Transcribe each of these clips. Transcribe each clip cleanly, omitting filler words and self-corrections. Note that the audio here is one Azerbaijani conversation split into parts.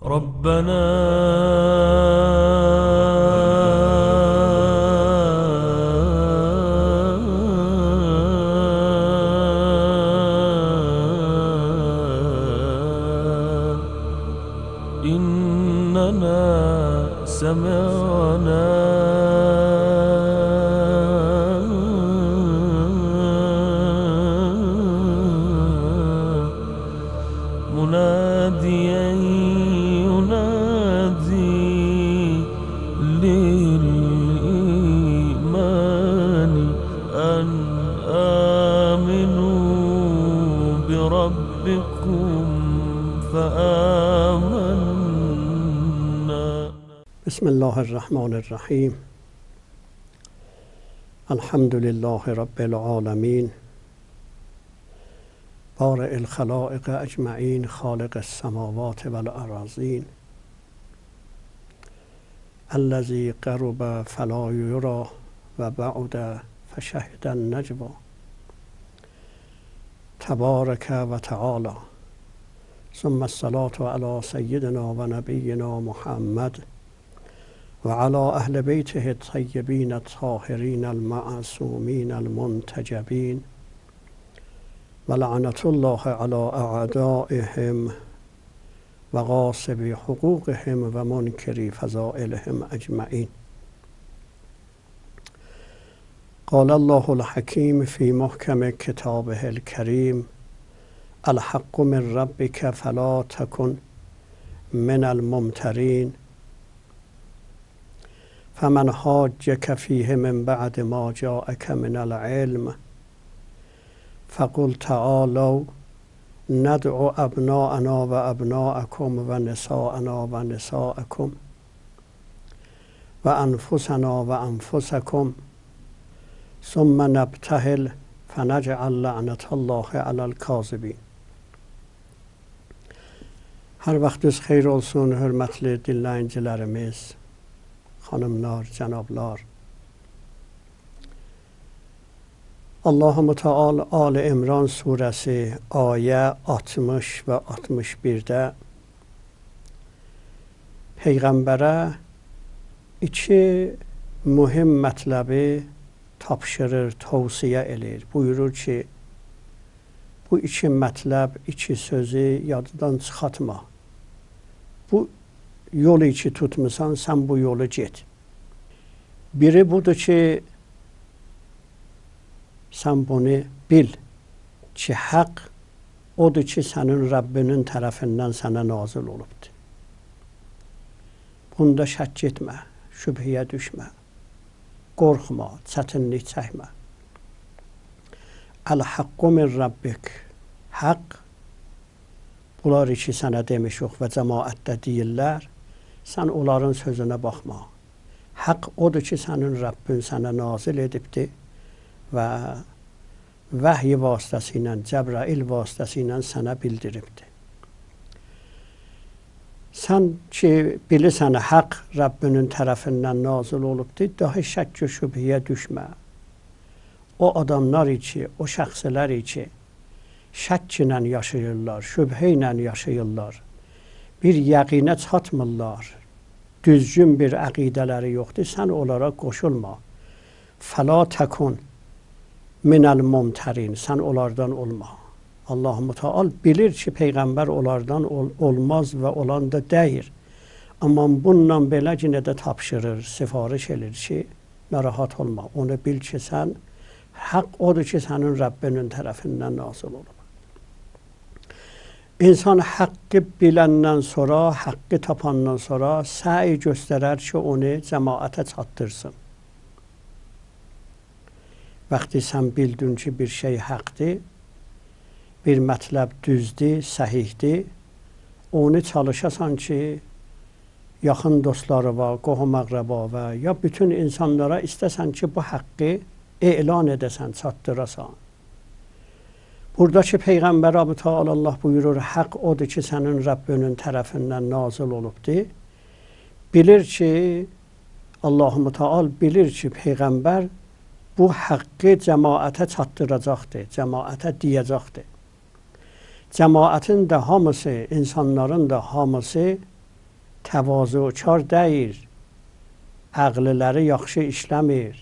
ربنا إننا سمعنا مناديا ينادي للإيمان أن آمنوا بربكم فآمنا. بسم الله الرحمن الرحیم. الحمد لله رب العالمین، بارئ الخلائق اجمعین، خالق السماوات والأراضین، الذی قرب فلا یری و بعد فشهد النجوی، تبارک و تعالی. ثم الصلاة علی سیدنا و نبینا محمد و علی اهل بیته الطیبین الطاهرین المعصومین المنتجبین و لعنة الله علی اعدائهم و غاصب حقوقهم و منکر فضائلهم اجمعین. قال الله الحکیم فی محکم کتابه الکریم: الحق من ربک فلا تکن من الممترین، فمن حاجک فیه من بعد ما جاءک من العلم فقل تعالوا ندعو ابناءنا و ابناءکم و نساءنا و نساءکم و انفسنا و انفسکم ثم نبتهل فنجعل لعنة الله علی الکاذبین. Hər vaxtınız xeyir olsun, hörmətli dinləyicilərimiz, xanımlar, cənablar. Allah-u Müteal Ali İmran surəsi ayə 60 və 61-də Peyğəmbərə iki mühüm mətləbi tapşırır, tövsiyə edir. Buyurur ki, bu iki mətləb, iki sözü yaddan çıxartma. Bu yolu ki tutmusan, sən bu yolu get. Biri budur ki, sən bunu bil ki, haqq odur ki, sənin Rəbbinin tərəfindən sənə nazil olubdur. Bunda şək etmə, şübhəyə düşmə, qorxma, çətinlik çəkmə. El-haqqu min rabbik. Haqq, bunlar ki sənə demişik və cəmaətdə deyirlər, sən onların sözünə baxma. Haqq odur ki, sənin Rəbbin sənə nazil edibdir və vəhy vasitəsilə, Cəbrail vasitəsilə sənə bildiribdir. Sən ki, bilirsən, haqq Rəbbinin tərəfindən nazil olubdur, daha şəkk və şübhəyə düşmə. O adamlar ki, o şəxslər ki, şəkk ilə yaşayırlar, şübhə ilə yaşayırlar, bir yəqinə çatmırlar, düzgün bir əqidələri yoxdur, sən onlara qoşulma. Fəla təkun minəl mumtərin, sən onlardan olma. Allah-u Müteal bilir ki, Peyğəmbər onlardan olmaz və olan da deyir. Amma bununla belə yenə də tapşırır, sifariş edir ki, narahat olma. Onu bil ki, sən haqq odur ki, sənin Rəbbinin tərəfindən nazil olub. İnsan haqqı biləndən sonra, haqqı tapandan sonra səy göstərər ki, onu cəmaətə çatdırsın. Vaxtı sən bildin ki, bir şey haqqdır, bir mətləb düzdür, səhihdir, onu çalışasan ki, yaxın dostları var, qohum-əqrəba və ya bütün insanlara istəsən ki, bu haqqı elan edəsən, çatdırasan. Buradakı Peyğəmbər Əbu Teala Allah buyurur, haqq odur ki, sənin Rəbbinin tərəfindən nazil olubdur. Bilir ki, Allah-u Müteal bilir ki, Peyğəmbər bu haqqı cəmaətə çatdıracaqdır, cəmaətə deyəcəkdir. Cəmaətin də hamısı, insanların da hamısı təvazökar deyil, ağılları yaxşı işləmir,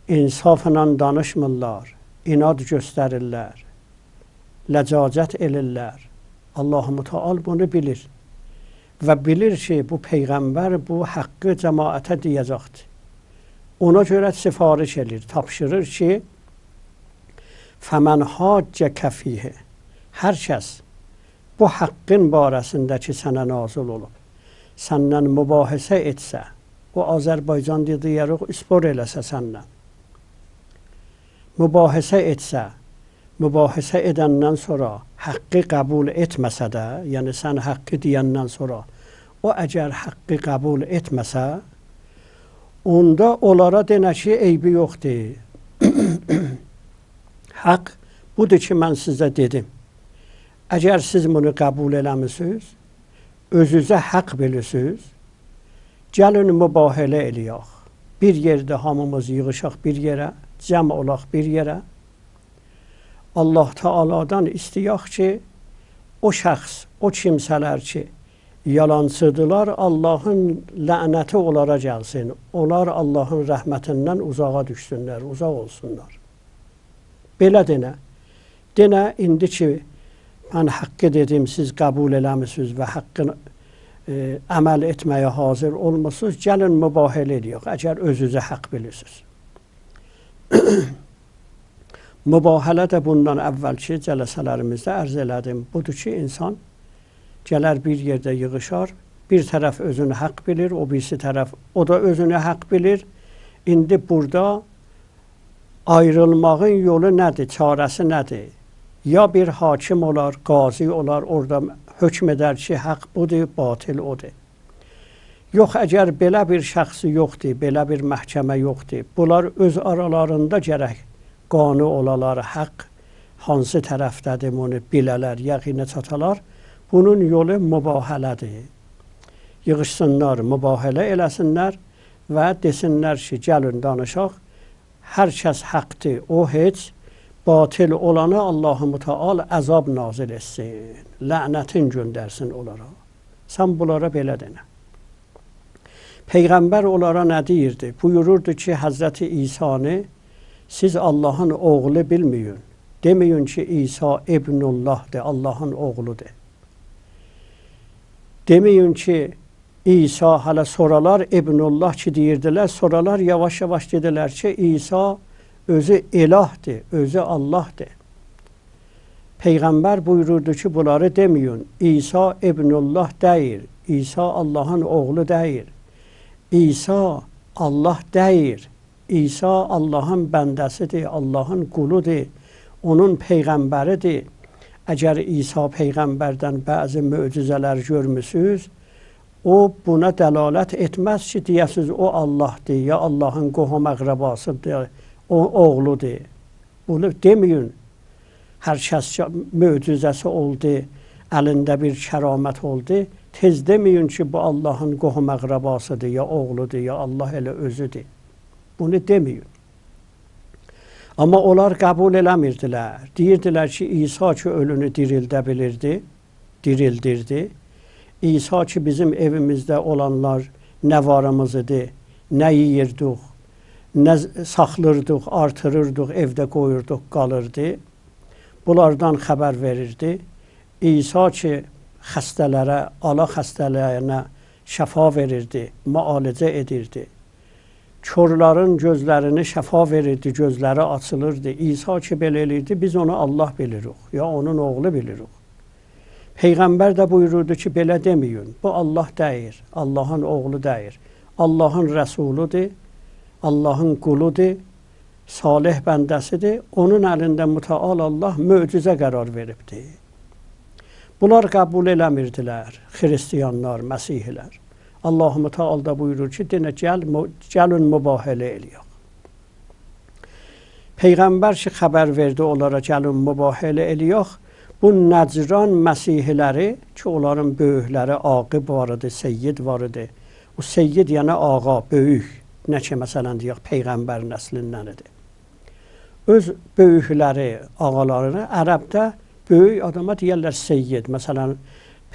insafla danışmırlar, inad göstərirlər, ləcacət edirlər. Allah-u Teala bunu bilir və bilir ki, bu Peyğəmbər bu haqqı cəmaətə deyəcəkdir. Ona görə sifariş edir, tapşırır ki, فَمَنْ حَاجَّكَ فِيهِ hər kəs bu haqqın barəsində ki, sənə nazil olub, səndən mübahisə etsə, o Azərbaycan deyərək spor eləsə səndən, mübahisə etsə, mübahisə edəndən sonra haqqı qəbul etməsə də, yəni sən haqqı deyəndən sonra, o əgər haqqı qəbul etməsə, onda onlara denə ki, eybi yoxdur. Haqq budur ki, mən sizə dedim. Əgər siz bunu qəbul eləmişsiniz, özünüzə haqq bilirsiniz, gəlin mübahilə eləyək. Bir yerdə hamımız yığışaq bir yerə, cəm olaq bir yerə. Allah Teala'dan istəyək ki, o şəxs, o kimsələr ki, yalancıdılar, Allahın lənəti onlara gəlsin. Onlar Allahın rəhmətindən uzağa düşsünlər, uzaq olsunlar. Belə denə. Denə, indi ki, mən haqqı dedim, siz qəbul eləmişsiniz və haqqını əməl etməyə hazır olmuşsunuz, gəlin mübahilə edək, əgər özünüzə haqq bilirsiniz. Mübahilə də bundan əvvəlki cələsələrimizdə ərz elədim. Budur ki, insan gələr bir yerdə yığışar, bir tərəf özünü haqq bilir, o birisi tərəf, o da özünü haqq bilir. İndi burada ayrılmağın yolu nədir, çarəsi nədir? Ya bir hakim olar, qazi olar, orada hökm edər ki, haqq budur, batil odur. Yox, əgər belə bir şəxsi yoxdur, belə bir məhkəmə yoxdur, bunlar öz aralarında gərək qanun olalar, haqq hansı tərəfdədir, bunu bilələr, yəqinə çatalar. Bunun yolu mübahilədir. Yığışsınlar, mübahilə eləsinlər və desinlər ki, gəlin danışaq, hər kəs haqqdır, o heç batil olanı Allah-u Teala əzab nazil etsin, lənətin göndərsin onlara. Sən bunlara belə denə. Peyğəmbər onlara nə deyirdi? Buyururdu ki, Həzrəti İsa'nı siz Allahın oğlu bilməyin. Deməyin ki, İsa İbnullahdır, Allahın oğludur. Deməyin ki, İsa hələ soralar İbnullah ki deyirdilər, soralar yavaş-yavaş dedilər ki, İsa özü ilahdır, özü Allahdır. Peyğəmbər buyururdu ki, bunları deməyin. İsa İbnullah deyir, İsa Allahın oğlu deyir. İsa Allah deyir. İsa Allahın bəndəsidir, Allahın quludur, onun peyğəmbəridir. Əgər İsa peyğəmbərdən bəzi möcüzələr görmüsünüz, o buna dəlalət etməz ki, deyəsiniz o Allahdır, ya Allahın qohum əqrəbasıdır, o oğludur. Bunu deməyin. Hər kəs möcüzəsi oldu, əlində bir kəramət oldu, tez deməyin ki, bu Allahın qohum əqrəbasıdır, ya oğludur, ya Allah elə özüdür. Bunu deməyin. Amma onlar qəbul eləmirdilər. Deyirdilər ki, İsa ki, ölünü dirildə bilirdi, dirildirdi. İsa ki, bizim evimizdə olanlar nə varımız idi, nə yeyirdik, nə saxlırdıq, artırırdıq, evdə qoyurduq, qalırdı. Bunlardan xəbər verirdi. İsa ki, xəstələrə, ala xəstələrinə şəfa verirdi, müalicə edirdi. Körlərin gözlərini şəfa verirdi, gözləri açılırdı. İsa ki, belə eləyirdi, biz onu Allah bilirik, ya onun oğlu bilirik. Peyğəmbər də buyururdu ki, belə deməyin, bu Allah deyir, Allahın oğlu deyir. Allahın rəsuludur, Allahın quludur, salih bəndəsidir. Onun əlində mütəal Allah möcüzə qərar veribdir. Bunlar qəbul eləmirdilər, xristiyanlar, məsihilər. Allah-u Teala da buyurur ki, denə gəlin mübahilə eləyək. Peyğəmbər ki, xəbər verdi onlara gəlin mübahilə eləyək. Bu Nəcran məsihləri ki, onların böyükləri Aqib var idi, Seyyid var idi. O Seyyid yəni ağa, böyük, nə ki, məsələn deyək, Peyğəmbər nəslindən idi. Öz böyükləri, ağalarını ərəbdə böyük adama deyərlər Seyyid. Məsələn,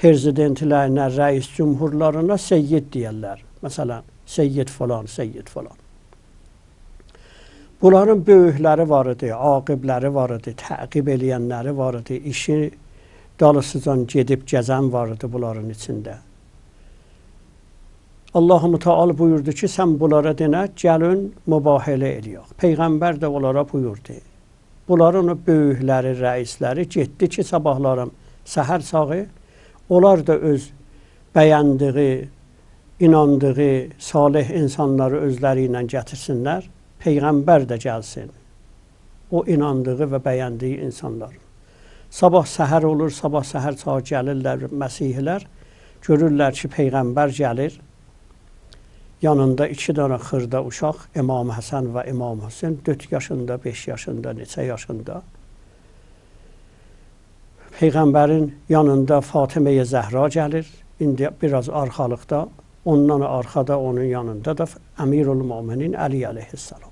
prezidentlərinə, rəis cümhurlarına seyyid deyərlər. Məsələn, seyyid falan, seyyid falan. Bunların böyükləri var idi, aqibləri var idi, təqib eləyənləri var idi, işi dalısıcan gedib gəzən var idi bunların içində. Allah-u Teala buyurdu ki, sən bunlara denə, gəlin mübahilə eləyək. Peyğəmbər də onlara buyurdu. Bunların böyükləri, rəisləri getdi ki, sabahlarım səhər sağı, onlar da öz bəyəndiyi, inandığı, salih insanları özləri ilə gətirsinlər. Peyğəmbər də gəlsin. O inandığı və bəyəndiyi insanlar. Sabah səhər olur, sabah səhər sağı gəlirlər məsihlər. Görürlər ki, Peyğəmbər gəlir. Yanında 2 dənə xırda uşaq, İmam Həsən və İmam Hüseyn, 4 yaşında, 5 yaşında, neçə yaşında. Peyğəmbərin yanında Fatimə-yə Zəhra gəlir, indi biraz arxalıqda, ondan arxada onun yanında da Əmirül-Möminin Əli əleyhissalam.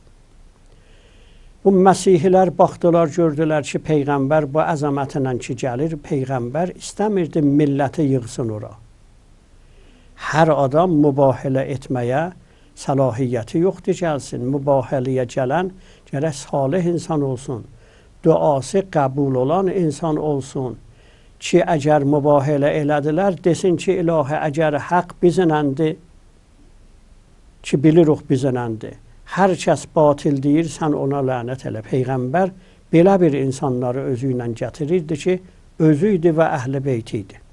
Bu məsihlər baxdılar, gördülər ki, Peyğəmbər bu əzəmətlə ki gəlir, Peyğəmbər istəmirdi milləti yığsın ora. Hər adam mübahilə etməyə səlahiyyəti yoxdur gəlsin. Mübahiləyə gələn gərək salih insan olsun. Duası qəbul olan insan olsun. Ki, əgər mübahilə elədilər, desin ki, ilahi, əgər haqq bizənəndir, ki, bilirik bizənəndir. Hər kəs batil deyir, sən ona lənət elə. Peyğəmbər belə bir insanları özü ilə gətirirdi ki, özü idi və əhl-i beyti idi.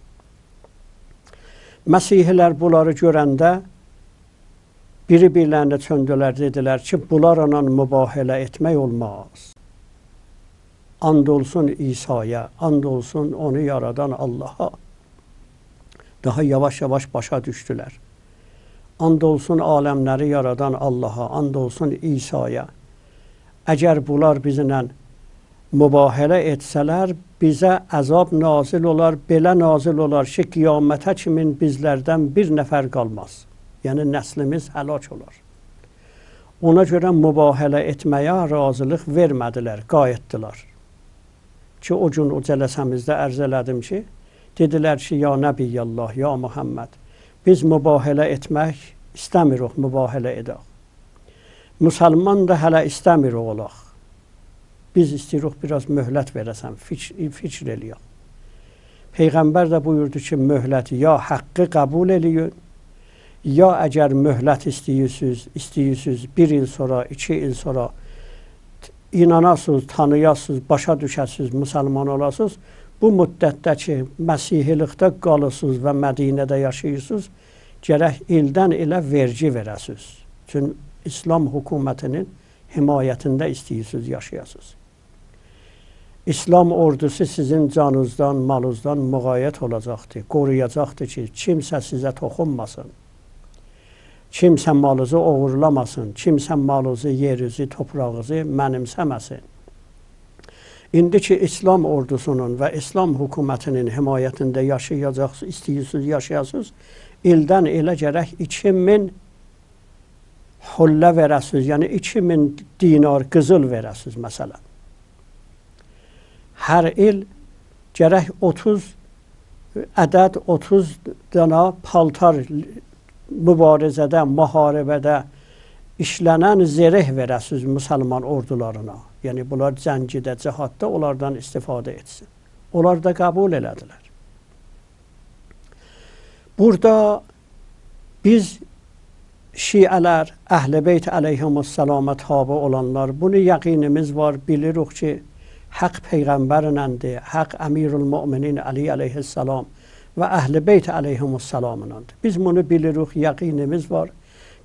Məsihlər bunları görəndə biri-birlərinə çöndülər, dedilər ki, bunlarla mübahilə etmək olmaz. And olsun İsa'ya, and olsun onu yaradan Allah'a. Daha yavaş-yavaş başa düşdülər. And olsun aləmləri yaradan Allah'a, and olsun İsa'ya. Əgər bunlar bizlə mübahilə etsələr, bizə əzab nazil olar, belə nazil olar ki, qiyamətə kimin bizlərdən bir nəfər qalmaz. Yəni, nəslimiz həlak olar. Ona görə mübahilə etməyə razılıq vermədilər, qayıtdılar. Ki, o gün o cələsəmizdə ərz elədim ki, dedilər ki, ya Nəbiyyallah, ya Muhammed, biz mübahilə etmək istəmirik, mübahilə edək. Müsəlman da hələ istəmirik olaq. Biz istəyirik biraz möhlət verəsən, fikr eləyək. Peyğəmbər də buyurdu ki, möhlət ya haqqı qəbul eləyin, ya əgər möhlət istəyirsiniz 1 il sonra, 2 il sonra inanasınız, tanıyasınız, başa düşəsiniz, müsəlman olasınız, bu müddətdə ki, Məsihlikdə qalırsınız və Mədinədə yaşayırsınız, gərək ildən ilə vergi verəsiniz. Çünki İslam hökumətinin himayətində istəyirsiniz, yaşayasınız. İslam ordusu sizin canınızdan, malınızdan müğayət olacaqdır, qoruyacaqdır ki, kimsə sizə toxunmasın. Kimsə malınızı oğurlamasın, kimsə malınızı, yerinizi, toprağınızı mənimsəməsin. İndiki İslam ordusunun və İslam hökumətinin himayətində yaşayacaqsınız, istəyirsiniz, yaşayasınız, ildən elə gərək 2000 xullə verəsiniz, yəni 2000 dinar qızıl verəsiniz, məsələn. Hər il gərək 30 ədəd, 30 dana paltar mübarizədə, müharibədə işlənən zərih verəsiniz müsəlman ordularına. Yəni, bunlar cəngidə, cihadda onlardan istifadə etsin. Onlar da qəbul elədilər. Burada biz şiələr, Əhl-i Beyt əleyhimussalama tabi olanlar, bunu yəqinimiz var, bilirik ki, haqq Peyğəmbərləndir, haqq Əmirül-Möminin Əli əleyhissalam və Əhl-i Beyt əleyhimussalamınandır. Biz bunu bilirik, yəqinimiz var.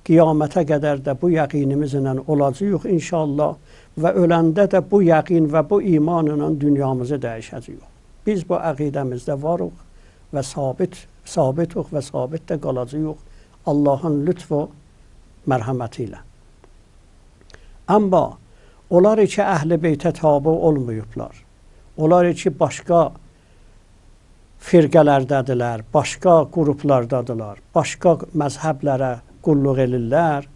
Qiyamətə qədər də bu yəqinimizlə olacaq inşallah və öləndə də bu yəqin və bu imanla dünyamızı dəyişəcəyik. Biz bu əqidəmizdə varıq və sabituq və sabit də qalacağıq Allahın lütf və mərhəməti ilə. Amma onlar ki, Əhl-i Beytə tabi olmayıblar. Onlar ki, başqa firqələrdədirlər, başqa qruplardadılar, başqa məzhəblərə qulluq elirlər.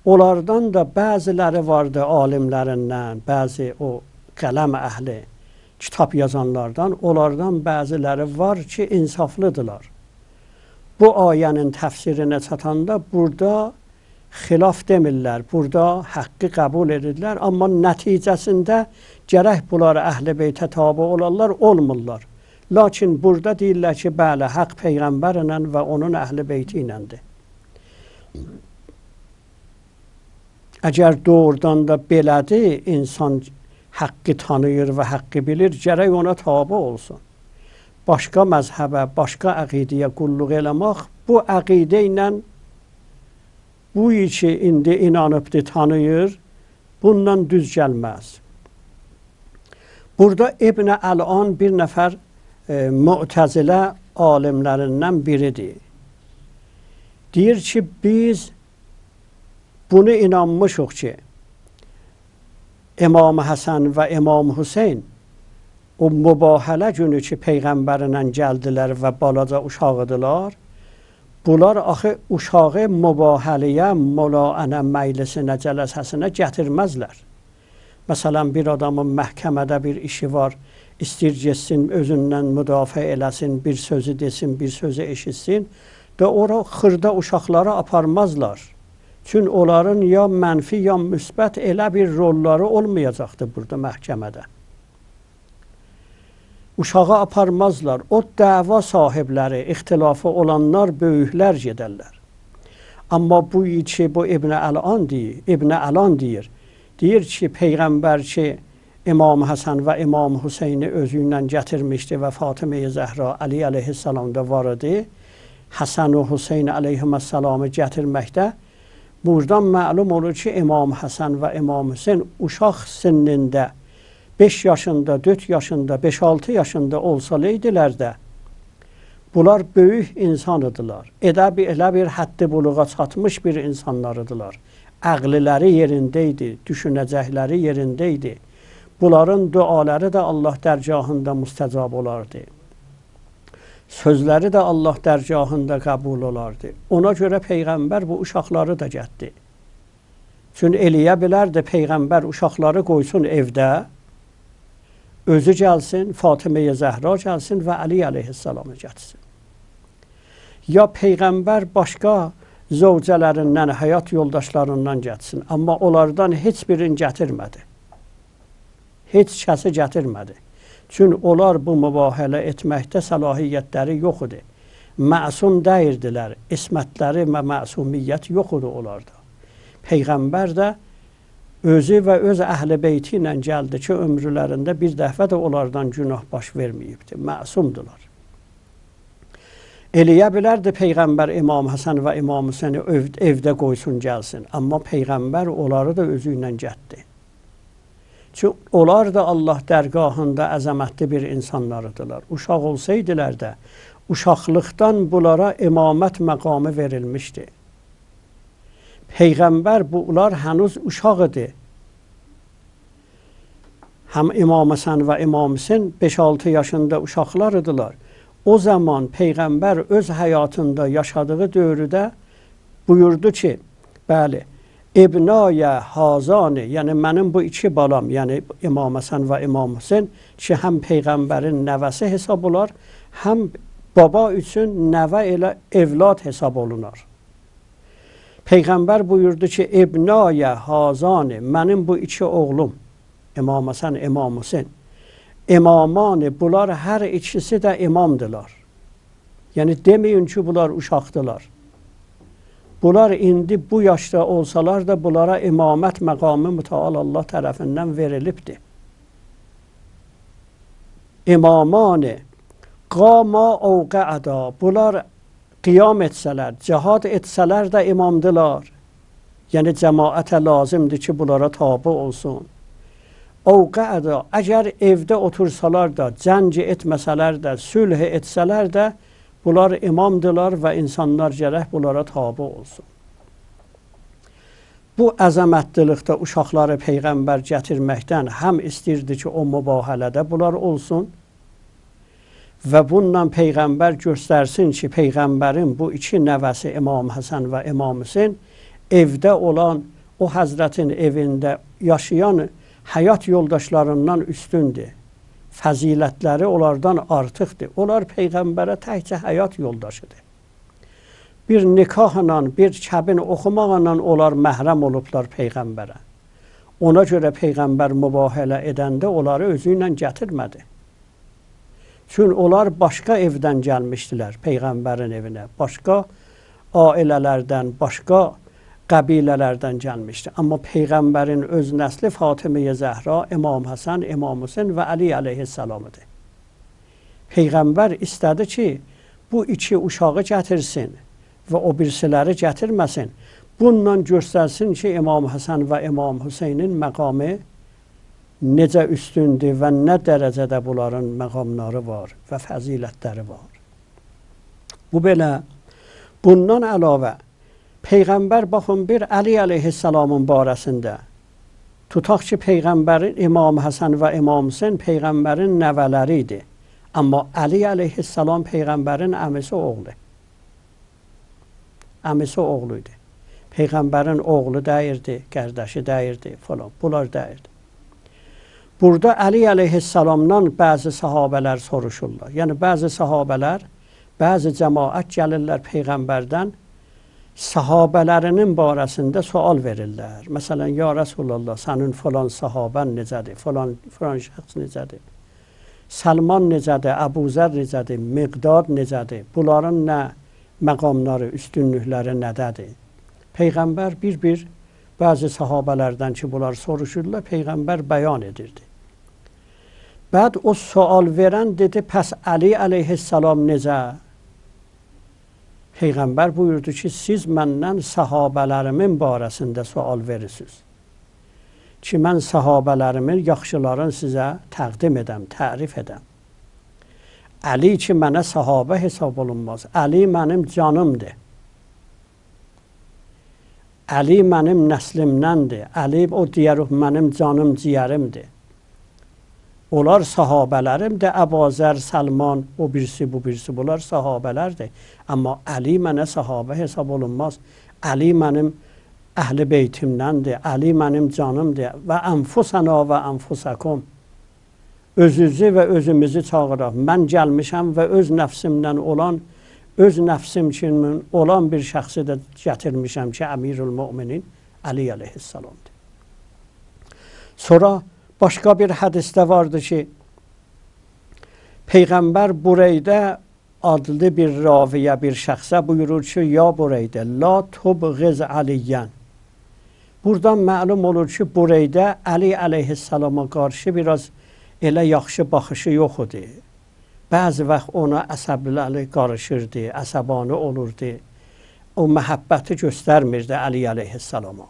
Onlardan da bəziləri vardı alimlərindən, bəzi o qələm əhli kitab yazanlardan, onlardan bəziləri var ki, insaflıdırlar. Bu ayənin təfsirinə çatanda burada xilaf demirlər, burada haqqı qəbul edirlər, amma nəticəsində gərək bunlar əhl-i beytə tabi olarlar, olmurlar. Lakin burada deyirlər ki, bəli, haqq Peyğəmbərlə və onun əhl-i beyti iləndir. Əgər doğrudan da belədir, insan haqqı tanıyır və haqqı bilir, gərək ona tabi olsun. Başqa məzhəbə, başqa əqidəyə qulluq eləmək, bu əqidə ilə bu işi indi inanıbdır, tanıyır, bundan düz gəlməz. Burada İbn Əl'an bir nəfər Mu'təzilə alimlərindən biridir. Deyir ki, biz bunu inanmışıq ki, İmam Həsən və İmam Hüseyn o mübahilə günü ki, Peyğəmbərlə gəldilər və balaca uşağıdılar, bunlar axı uşağı mübahiləyə, mülaənə məclisinə, cələsəsinə gətirməzlər. Məsələn, bir adamın məhkəmədə bir işi var, istəyir getsin, özündən müdafiə eləsin, bir sözü desin, bir sözü eşitsin və ora xırda uşaqları aparmazlar. Çünki onların ya mənfi, ya müsbət elə bir rolları olmayacaqdır burada məhkəmədə. Uşağı aparmazlar. O dava sahibləri, ixtilafı olanlar, böyüklər gedərlər. Amma bu ki, bu İbn Əl'an deyir. Deyir ki, Peyğəmbər ki, İmam Həsən və İmam Hüseyni özü ilə gətirmişdi və Fatimə-i Zəhra Ali əleyhissalam da var idi. Həsən və Hüseyn əleyhissalamı gətirməkdə buradan məlum olur ki, İmam Həsən və İmam Hüseyn uşaq sinnində 5 yaşında, 4 yaşında, 5-6 yaşında olsalar da bunlar böyük insan idiler. Elə bir həddi buluğa çatmış bir insanlar idiler. Əqliləri yerindeydi, düşünəcəkləri yerindeydi. Bunların duaları da Allah dərgahında müstəcab olardı. Sözləri də Allah dərgahında qəbul olardı. Ona görə Peyğəmbər bu uşaqları da getdi. Çünki eləyə bilərdi Peyğəmbər uşaqları qoysun evdə, özü gəlsin, Fatimə-i Zəhra gəlsin və Ali əleyhissalamı gətirsin. Ya Peyğəmbər başqa zövcələrindən, həyat yoldaşlarından getsin, amma onlardan heç birini gətirmədi. Heç kəsi gətirmədi. Çünki onlar bu mübahilə etməkdə səlahiyyətləri yox idi. Məsum deyirdilər, ismətləri və məsumiyyət yox idi onlarda. Peyğəmbər də özü və öz əhl-i beyti ilə gəldi ki, ömrülərində bir dəfə də onlardan günah baş verməyibdir, məsumdular. Eləyə bilərdi Peyğəmbər İmam Həsən və İmam Hüseyni evdə qoysun, gəlsin. Amma Peyğəmbər onları da özü ilə getdi. Çünki onlar da Allah dərgahında əzəmətli bir insanlarıdırlar. Uşaq olsaydılar da, uşaqlıqdan bunlara imamət məqamı verilmişdi. Peyğəmbər bunlar hənuz uşaq idi. Həm İmam Həsən və İmam Hüseyn 5-6 yaşında uşaqlar idilar. O zaman Peyğəmbər öz həyatında yaşadığı dövrdə buyurdu ki, bəli, İbnaya hazani, yəni mənim bu iki balam, yəni İmam Həsən və İmam Hüseyn ki, həm Peyğəmbərin nəvəsi hesab olar, həm baba üçün nəvə ilə evlad hesab olunar. Peyğəmbər buyurdu ki, İbnaya hazani, mənim bu iki oğlum, İmam Həsən, İmam Hüseyn, İmamani, bunlar hər ikisi də imamdılar. Yəni deməyin ki, bunlar uşaqdılar. Bunlar indi bu yaşda olsalar da bunlara imamət məqamı mütəal Allah tərəfindən verilibdir. İmamani, qama o qəada, bunlar qiyam etsələr, cihad etsələr də imamdılar. Yəni cəmaətə lazımdır ki, bunlara tabi olsun. O qəada, əgər evdə otursalar da, cəng etməsələr də, sülh etsələr də, bunlar imamdılar və insanlar gərək bunlara tabi olsun. Bu əzəmətlilikdə uşaqları Peyğəmbər gətirməkdən həm istəyirdi ki, o mübahilədə bunlar olsun və bununla Peyğəmbər göstərsin ki, Peyğəmbərin bu iki nəvəsi İmam Həsən və İmam Hüseyn evdə olan, o həzrətin evində yaşayan həyat yoldaşlarından üstündür. Fəzilətləri onlardan artıqdır. Onlar Peyğəmbərə təkcə həyat yoldaşıdır. Bir nikahla, bir kəbin oxumaqla onlar məhrəm olublar Peyğəmbərə. Ona görə Peyğəmbər mübahilə edəndə onları özü ilə gətirmədi. Çünki onlar başqa evdən gəlmişdilər Peyğəmbərin evinə. Başqa ailələrdən, başqa qəbilələrdən gəlmişdi. Amma Peyğəmbərin öz nəsli Fatimə-i Zəhra, İmam Həsən, İmam Hüseyn və Ali əleyhissalamıdır. Peyğəmbər istədi ki, bu iki uşağı gətirsin və o birisiləri gətirməsin. Bununla göstərsin ki, İmam Həsən və İmam Hüseynin məqamı necə üstündür və nə dərəcədə bunların məqamları var və fəzilətləri var. Bu belə. Bundan əlavə, Peyğəmbər baxın bir Ali əleyhissalamın barəsində tutaq ki, Peyğəmbərin İmam Həsən və İmam Hüseyn Peyğəmbərin nəvələri idi. Amma Ali əleyhissalam Peyğəmbərin əmisi oğlu. Əmisi oğlu idi. Peyğəmbərin oğlu dəyirdi, qardaşı dəyirdi falan. Bunlar dəyirdi. Burada Ali əleyhissalamdan bəzi sahabələr soruşurlar. Yəni bəzi sahabələr, bəzi cəmaət gəlirlər Peyğəmbərdən, sahabələrinin barəsində sual verirlər. Məsələn, ya Rasulallah, sənin falan sahabən necədir, falan şəxs necədir, Səlman necədir, Əbu Zər necədir, Miqdad necədir, bunların nə məqamları, üstünlükləri nədədir? Peyğəmbər bir-bir bəzi sahabələrdən ki, bunlar soruşurlar, Peyğəmbər bəyan edirdi. Bəd o sual verən dedi, pəs Ali əleyhissalam necə? Peyğəmbər buyurdu ki, siz məndən sahabələrimin barəsində sual verirsiniz. Ki, mən sahabələrimin yaxşılarını sizə təqdim edəm, tərif edəm. Əli ki, mənə sahabə hesab olunmaz. Əli mənim canımdır. Əli mənim nəslimdəndir. Əli o deyəruh mənim canım, ciyərimdir. Onlar sahabələrimdir. Əbu Zər, Səlman, o birisi, bu birisi. Bunlar sahabələrdir. Amma Əli mənə sahabə hesab olunmaz. Əli mənim əhl-i beytimdəndir. Əli mənim canımdır. Və ənfusana və ənfusakum. Özünüzü və özümüzü çağıraq. Mən gəlmişəm və öz nəfsimdən olan, öz nəfsim kimi olan bir şəxsi də gətirmişəm ki, Əmirül Müminin Ali əleyhissalamdır. Sonra başqa bir hədisdə vardı ki, Peyğəmbər Bureydə adlı bir raviyə, bir şəxsə buyurur ki, ya Bureydə, la tubğiz Aliyyən. Buradan məlum olur ki, Bureydə Ali əleyhissalama qarşı biraz elə yaxşı baxışı yox idi. Bəzi vaxt ona əsəbləri qarışırdı, əsəbanı olurdu. O məhəbbəti göstərmirdi Ali əleyhissalama.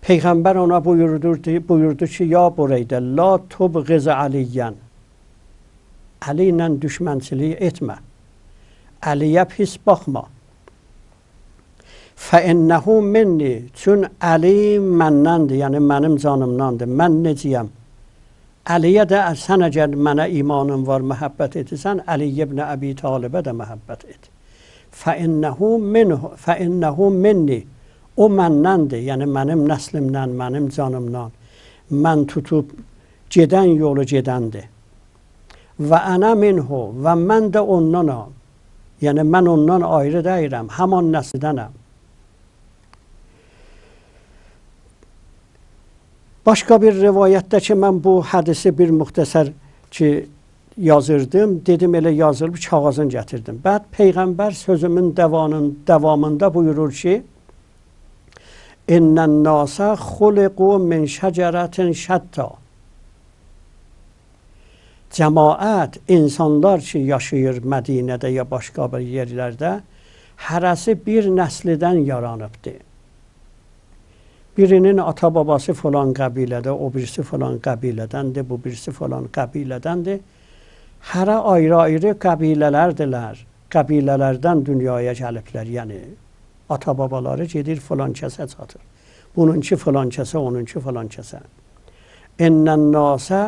Peyğəmbər ona buyurdu ki, ya Bureydə, la tubğiz Aliyyən. Əli ilə düşmənçilik etmə. Əliyə pis baxma. Fəinnəhu minni. Çün Əli məndəndir, yəni mənim canımdandır. Mən necəyəm? Əliyə də sən əgər mənə imanın var, məhəbbət edirsən, Əli ibn Əbi Talibə də məhəbbət et. Fəinnəhu minni. O məndəndir, yəni mənim nəslimdən, mənim canımdan. Mən tutub gedən yolu gedəndir. Və ənə minhu, və mən də ondanam. Yəni mən ondan ayrı deyirəm, həman nəslidənəm. Başqa bir rivayətdə ki, mən bu hədisi bir müxtəsər ki, yazırdım, dedim elə yazılıb kağızını gətirdim. Bəd Peyğəmbər sözümün davamında buyurur ki, İnnən nasa xuliqu min şəcərətin şətta. Cəmaət, insanlar ki, yaşayır Mədinədə ya başqa bir yerlərdə, hərəsi bir nəslidən yaranıbdır. Birinin ata-babası falan qəbilədə, o birisi falan qəbilədəndir, bu birisi falan qəbilədəndir. Hərə ayrı-ayrı qəbilələrdirlər. Qəbilələrdən dünyaya gəliblər, yəni. Ata-babaları gedir falan kəsə çatır. Bununki falan kəsə, onunki falan kəsə. İnnən nasə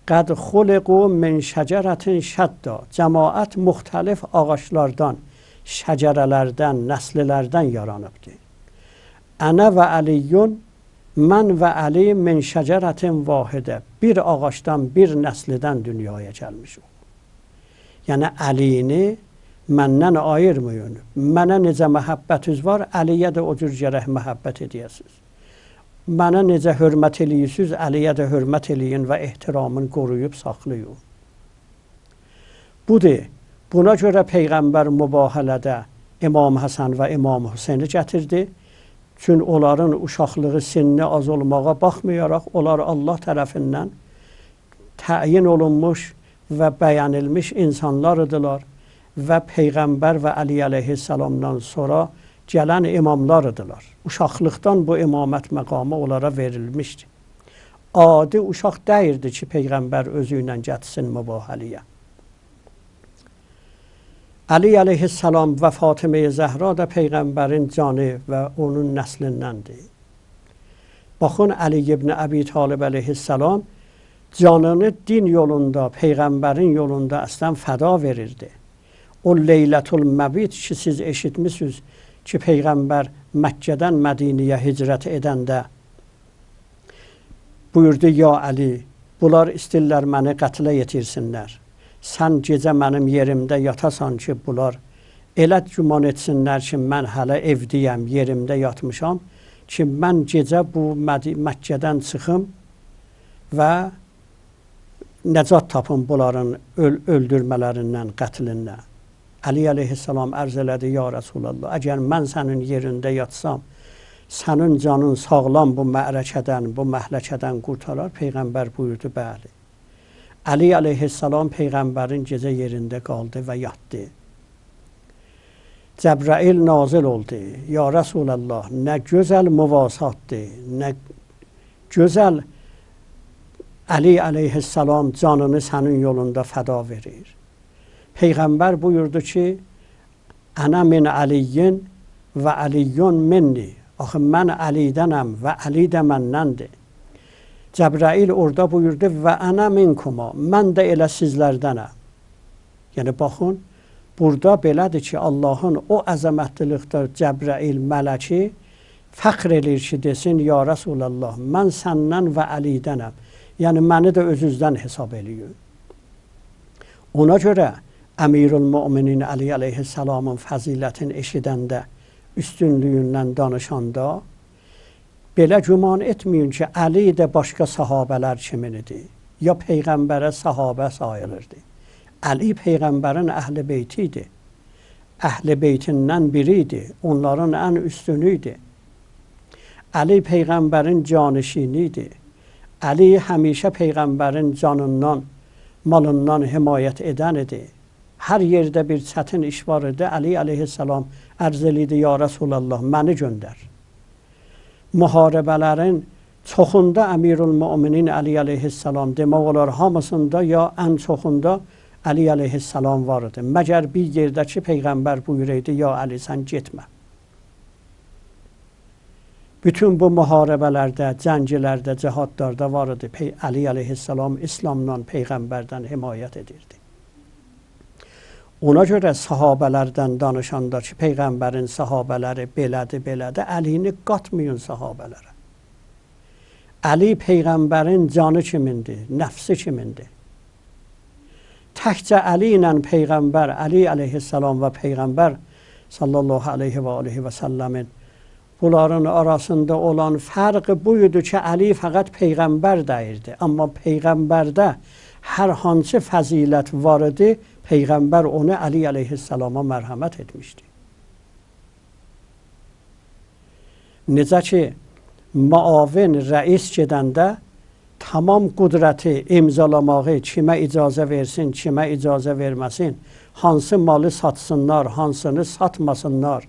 qəd xuliqu min şəcərətin şədda. Cəmaət müxtəlif ağaçlardan, şəcərələrdən, nəslilərdən yaranıbdır. Ənə və Əliyyun mən və Əli min şəcərətin vahidə, bir ağacdan, bir nəslidən dünyaya gəlmişik. Yəni Əlini məndən ayırmayın. Mənə necə məhəbbətiniz var, Əliyə də o cür gərək məhəbbət edəsiniz. Mənə necə hörmət eləyirsiniz, Əliyə də hörmət eləyin və ehtiramını qoruyub saxlayın. Budur. Buna görə Peyğəmbər mübahilədə İmam Həsən və İmam Hüseyni gətirdi. Çünki onların uşaqlığı sinni az olmağa baxmayaraq, onlar Allah tərəfindən təyin olunmuş və bəyənilmiş insanlar idilar və Peyğəmbər və Əli əleyhissalamdan sonra gələn imamlar idilar. Uşaqlıqdan bu imamət məqamı onlara verilmişdi. Adi uşaq deyirdi ki, Peyğəmbər özü ilə gətirsin mübahiləyə. Əli əleyhissalam və Fatimə-i Zəhra da Peyğəmbərin canı və onun nəslindəndir. Baxın, Əli ibn Əbi Talib əleyhissalam canını din yolunda, Peyğəmbərin yolunda əslən fəda verirdi. O Leylətül Məbit ki, siz eşitmişsiniz ki, Peyğəmbər Məkkədən Mədiniyə hicrət edəndə buyurdu, ya Əli, bunlar istirlər məni qətlə yetirsinlər. Sən gecə mənim yerimdə yatasan ki, bunlar elə güman etsinlər ki, mən hələ evdiyəm, yerimdə yatmışam ki, mən gecə bu Məkkədən çıxım və nəcat tapım bunların öldürmələrindən, qətlindən. Əli əleyhissalam ərz elədi, ya Rasulallah, əgər mən sənin yerində yatsam, sənin canın sağlam bu mə'rəkədən, bu məhləkədən qurtarar. Peyğəmbər buyurdu, bəli. Əli əleyhissalam Peyğəmbərin gecə yerində qaldı və yatdı. Cəbrəil nazil oldu. Ya Rasulallah, nə gözəl müvasatdır, nə gözəl Əli əleyhissalam canını sənin yolunda fəda verir. Peyğəmbər buyurdu ki, Ənə min Əliyyin və Əliyyun minni. Axı, mən Əlidənəm və Əli də məndəndir. Cəbrəil orada buyurdu, və ənə minkuma, mən də elə sizlərdənəm. Yəni, baxın, burada belədir ki, Allahın o əzəmətlilikdə Cəbrəil mələki fəxr edir ki, desin, ya Rasulallah, mən səndən və Əlidənəm. Yəni, məni də özünüzdən hesab eləyin. Ona görə Əmirül Müminin Əli əleyhissalamın fəzilətini eşidəndə, üstünlüyündən danışanda, belə güman etməyin ki, Əli də başqa sahabələr kiminidir. Ya Peyğəmbərə sahabə sayılırdı. Əli Peyğəmbərin əhl-i beyti idi. Əhl-i beytindən biri idi. Onların ən üstünü idi. Əli Peyğəmbərin canişini idi. Əli həmişə Peyğəmbərin canından, malından himayət edən idi. Hər yerdə bir çətin iş var idi. Əli əleyhissalam ərz eləyirdi, ya Rasulallah, məni göndər. Müharibələrin çoxunda Əmirül Müminin Əli əleyhissalam, demək olar hamısında ya ən çoxunda Əli əleyhissalam var idi. Məgər bir yerdə ki, Peyğəmbər buyuraydı, ya Əli, sən getmə. Bütün bu müharibələrdə, cəngilərdə, cihadlarda var idi. Əli əleyhissalam İslamdan, Peyğəmbərdən himayət edirdi. Ona görə sahabələrdən danışanda ki, Peyğəmbərin sahabələri belədir, belədir, Əlini qatmayın sahabələrə. Əli Peyğəmbərin canı kimindir, nəfsi kimindir. Təkcə Əli ilə Peyğəmbər, Əli əleyhissalam və Peyğəmbər sallallahu aleyhi və səlləmin bunların arasında olan fərqi buydu ki, Əli fəqət Peyğəmbər deyirdi. Amma Peyğəmbərdə hər hansı fəzilət var idi, Peyğəmbər onu Əli əleyhissalama mərhəmət etmişdi. Necə ki, müavin rəis gedəndə tamam qudrəti imzalamağı kimə icazə versin, kimə icazə verməsin, hansı malı satsınlar, hansını satmasınlar,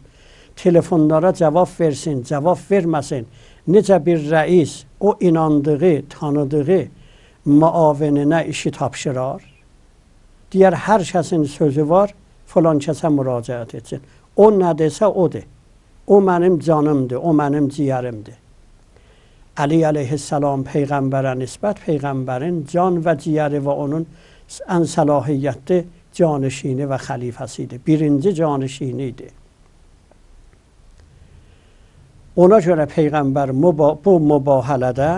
telefonlara cavab versin, cavab verməsin. Necə bir rəis o inandığı, tanıdığı müavininə işi tapşırar. Deyər, hər kəsin sözü var, falan kəsə müraciət etsin. O nə desə odur. O mənim canımdır, o mənim ciyərimdir. Əli əleyhissalam Peyğəmbərə nisbət Peyğəmbərin can və ciyəri və onun ən səlahiyyətli canişini və xəlifəsi idi. Birinci canişini idi. Ona görə Peyğəmbər bu mübahilədə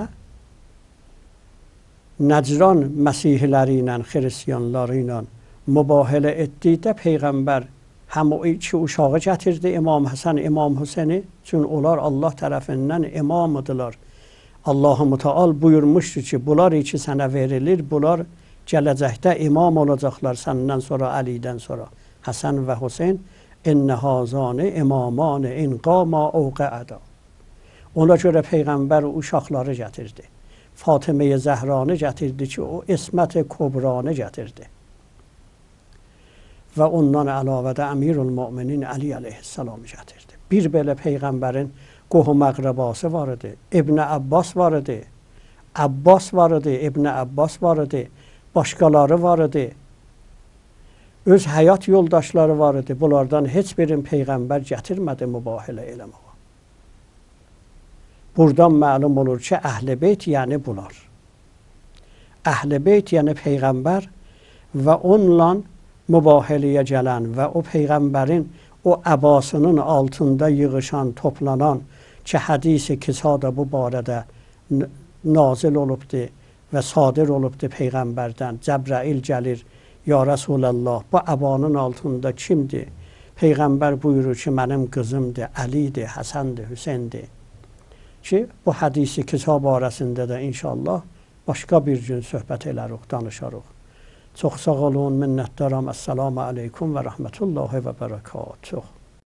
Nəcran Məsihləri ilə, Xristianları ilə mübahilə etdikdə Peyğəmbər həm o iki uşağı gətirdi, İmam Həsən, İmam Hüseyni, çünki onlar Allah tərəfindən imamıdırlar. Allah-u Müteal buyurmuşdur ki, bunlar iki sənə verilir, bunlar gələcəkdə imam olacaqlar səndən sonra, Əlidən sonra. Həsən və Hüseyn, İnnə hazani imamani inqama ovqəəda. Ona görə Peyğəmbər uşaqları gətirdi. Fatimə-i Zəhranı gətirdi ki, o İsmət-i Kubranı gətirdi. Və ondan əlavədə Əmirül-Müminin Əli əleyhissalamı gətirdi. Bir belə Peyğəmbərin qohum-əqrəbası var idi. İbn Abbas var idi. Abbas var idi, İbn Abbas var idi. Başqaları var idi. Öz həyat yoldaşları var idi. Bunlardan heç birin Peyğəmbər gətirmədi mübahilə eləməyə. Buradan məlum olur ki, Əhl-i Beyt yəni bunlar. Əhl-i Beyt yəni Peyğəmbər və onunla mübahiləyə gələn və o Peyğəmbərin o əbasının altında yığışan, toplanan ki, hədis-i kisada bu barədə nazil olubdur və sadir olubdur Peyğəmbərdən. Cəbrəil gəlir, ya Rasulallah, bu əbanın altında kimdir? Peyğəmbər buyurur ki, mənim qızımdır, Əlidir, Həsəndir, Hüseyndir. Ki, bu hədisi kitab arasında da inşallah başqa bir gün söhbət elərik, danışarıq. Çox sağ olun, minnətdaram. Əssalamu aleykum və rəhmətullahi və bərəkatuh.